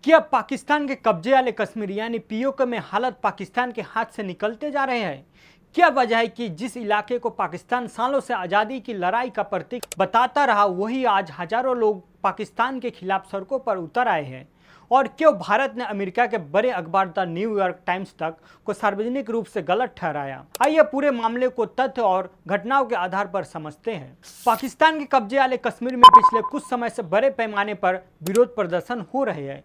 क्या पाकिस्तान के कब्जे वाले कश्मीर यानी पीओके में हालात पाकिस्तान के हाथ से निकलते जा रहे हैं? क्या वजह है कि जिस इलाके को पाकिस्तान सालों से आज़ादी की लड़ाई का प्रतीक बताता रहा, वही आज हजारों लोग पाकिस्तान के खिलाफ सड़कों पर उतर आए हैं? और क्यों भारत ने अमेरिका के बड़े अखबार द न्यूयॉर्क टाइम्स तक को सार्वजनिक रूप से गलत ठहराया? आइए पूरे मामले को तथ्य और घटनाओं के आधार पर समझते हैं। पाकिस्तान के कब्जे वाले कश्मीर में पिछले कुछ समय से बड़े पैमाने पर विरोध प्रदर्शन हो रहे हैं।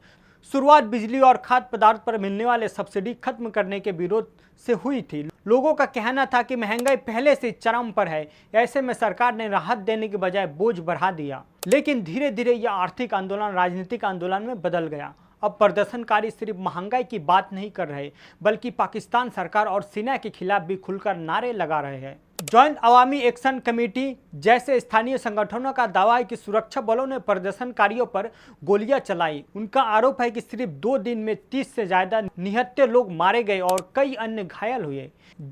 शुरुआत बिजली और खाद्य पदार्थ पर मिलने वाले सब्सिडी खत्म करने के विरोध से हुई थी। लोगों का कहना था कि महंगाई पहले से चरम पर है, ऐसे में सरकार ने राहत देने के बजाय बोझ बढ़ा दिया। लेकिन धीरे धीरे यह आर्थिक आंदोलन राजनीतिक आंदोलन में बदल गया। अब प्रदर्शनकारी सिर्फ महंगाई की बात नहीं कर रहे, बल्कि पाकिस्तान सरकार और सेना के खिलाफ भी खुलकर नारे लगा रहे हैं। जॉइंट अवामी एक्शन कमेटी जैसे स्थानीय संगठनों का दावा है कि सुरक्षा बलों ने प्रदर्शनकारियों पर गोलियां चलाई। उनका आरोप है कि सिर्फ 2 दिन में 30 से ज्यादा निहत्थे लोग मारे गए और कई अन्य घायल हुए।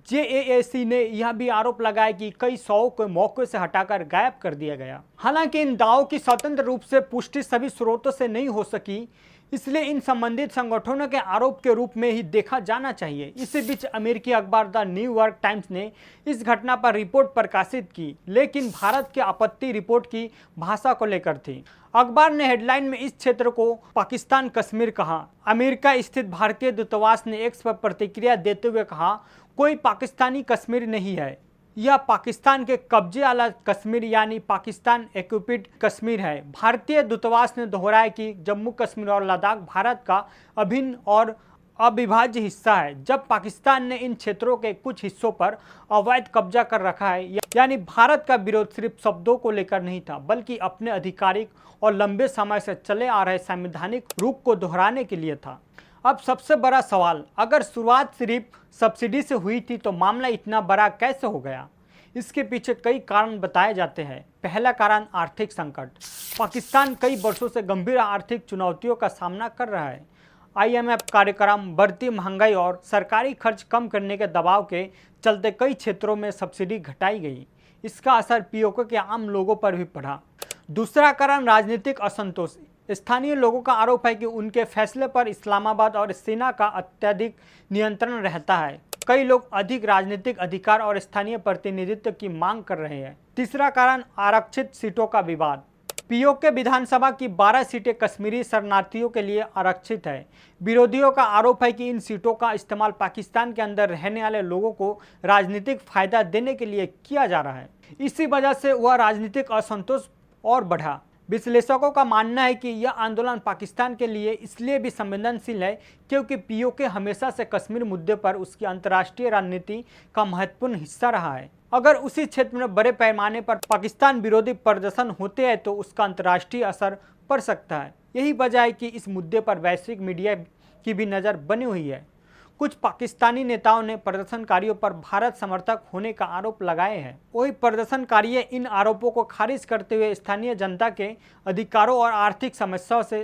जेएएसी ने यह भी आरोप लगाया कि कई 100 को मौके से हटाकर गायब कर दिया गया। हालांकि इन दावों की स्वतंत्र रूप से पुष्टि सभी स्रोतों से नहीं हो सकी, इसलिए इन संबंधित संगठनों के आरोप के रूप में ही देखा जाना चाहिए। इसी बीच अमेरिकी अखबार द न्यूयॉर्क टाइम्स ने इस घटना पर रिपोर्ट प्रकाशित की, लेकिन भारत की आपत्ति रिपोर्ट की भाषा को लेकर थी। अखबार ने हेडलाइन में इस क्षेत्र को पाकिस्तान कश्मीर कहा। अमेरिका स्थित भारतीय दूतावास ने एक्स पर प्रतिक्रिया देते हुए कहा, कोई पाकिस्तानी कश्मीर नहीं है, यह पाकिस्तान के कब्जे वाला कश्मीर यानी पाकिस्तान ऑक्युपिड कश्मीर है। भारतीय दूतावास ने दोहराया कि जम्मू कश्मीर और लद्दाख भारत का अभिन्न और अविभाज्य हिस्सा है। जब पाकिस्तान ने इन क्षेत्रों के कुछ हिस्सों पर अवैध कब्जा कर रखा है, यानी भारत का विरोध सिर्फ शब्दों को लेकर नहीं था, बल्कि अपने आधिकारिक और लंबे समय से चले आ रहे संवैधानिक रूप को दोहराने के लिए था। अब सबसे बड़ा सवाल, अगर शुरुआत सिर्फ सब्सिडी से हुई थी तो मामला इतना बड़ा कैसे हो गया? इसके पीछे कई कारण बताए जाते हैं। पहला कारण आर्थिक संकट। पाकिस्तान कई वर्षों से गंभीर आर्थिक चुनौतियों का सामना कर रहा है। IMF कार्यक्रम, बढ़ती महंगाई और सरकारी खर्च कम करने के दबाव के चलते कई क्षेत्रों में सब्सिडी घटाई गई। इसका असर पीओके के आम लोगों पर भी पड़ा। दूसरा कारण राजनीतिक असंतोष। स्थानीय लोगों का आरोप है कि उनके फैसले पर इस्लामाबाद और सेना का अत्यधिक नियंत्रण रहता है। कई लोग अधिक राजनीतिक अधिकार और स्थानीय प्रतिनिधित्व की मांग कर रहे हैं। तीसरा कारण आरक्षित सीटों का विवाद। पीओके विधानसभा की 12 सीटें कश्मीरी शरणार्थियों के लिए आरक्षित है। विरोधियों का आरोप है कि इन सीटों का इस्तेमाल पाकिस्तान के अंदर रहने वाले लोगों को राजनीतिक फायदा देने के लिए किया जा रहा है। इसी वजह से वह राजनीतिक असंतोष और बढ़ा। विश्लेषकों का मानना है कि यह आंदोलन पाकिस्तान के लिए इसलिए भी संवेदनशील है क्योंकि पीओके हमेशा से कश्मीर मुद्दे पर उसकी अंतर्राष्ट्रीय रणनीति का महत्वपूर्ण हिस्सा रहा है। अगर उसी क्षेत्र में बड़े पैमाने पर पाकिस्तान विरोधी प्रदर्शन होते हैं तो उसका अंतर्राष्ट्रीय असर पड़ सकता है। यही वजह है कि इस मुद्दे पर वैश्विक मीडिया की भी नज़र बनी हुई है। कुछ पाकिस्तानी नेताओं ने प्रदर्शनकारियों पर भारत समर्थक होने का आरोप लगाए हैं। वही प्रदर्शनकारी इन आरोपों को खारिज करते हुए स्थानीय जनता के अधिकारों और आर्थिक समस्याओं से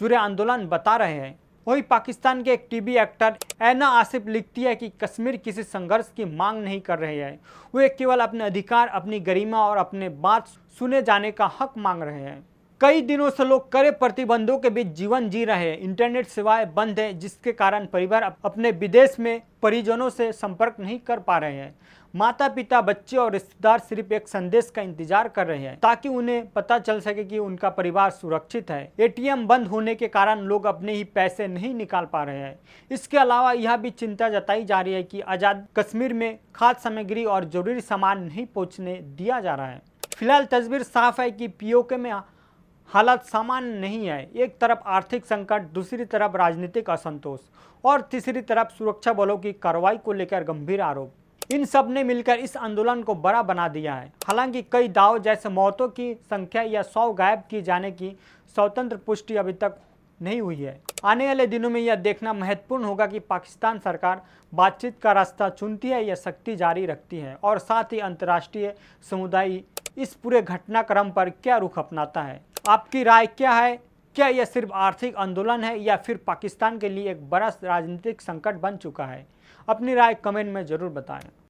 जुड़े आंदोलन बता रहे हैं। वही पाकिस्तान के एक टीवी एक्टर ऐना आसिफ लिखती है कि कश्मीर किसी संघर्ष की मांग नहीं कर रहे हैं, वे केवल अपने अधिकार, अपनी गरिमा और अपने बात सुने जाने का हक मांग रहे हैं। कई दिनों से लोग कड़े प्रतिबंधों के बीच जीवन जी रहे हैं। इंटरनेट सेवाएं बंद है, जिसके कारण परिवार अपने विदेश में परिजनों से संपर्क नहीं कर पा रहे हैं। माता पिता, बच्चे और रिश्तेदार सिर्फ एक संदेश का इंतजार कर रहे हैं ताकि उन्हें पता चल सके कि उनका परिवार सुरक्षित है। ATM बंद होने के कारण लोग अपने ही पैसे नहीं निकाल पा रहे हैं। इसके अलावा यह भी चिंता जताई जा रही है कि आज़ाद कश्मीर में खाद्य सामग्री और जरूरी सामान नहीं पहुँचने दिया जा रहा है। फिलहाल तस्वीर साफ है कि पीओके में हालात सामान्य नहीं है। एक तरफ आर्थिक संकट, दूसरी तरफ राजनीतिक असंतोष और तीसरी तरफ सुरक्षा बलों की कार्रवाई को लेकर गंभीर आरोप। इन सब ने मिलकर इस आंदोलन को बड़ा बना दिया है। हालांकि कई दाव जैसे मौतों की संख्या या 100 गायब किए जाने की स्वतंत्र पुष्टि अभी तक नहीं हुई है। आने वाले दिनों में यह देखना महत्वपूर्ण होगा कि पाकिस्तान सरकार बातचीत का रास्ता चुनती है या सख्ती जारी रखती है, और साथ ही अंतर्राष्ट्रीय समुदाय इस पूरे घटनाक्रम पर क्या रुख अपनाता है। आपकी राय क्या है? क्या यह सिर्फ आर्थिक आंदोलन है या फिर पाकिस्तान के लिए एक बड़ा राजनीतिक संकट बन चुका है? अपनी राय कमेंट में जरूर बताएं।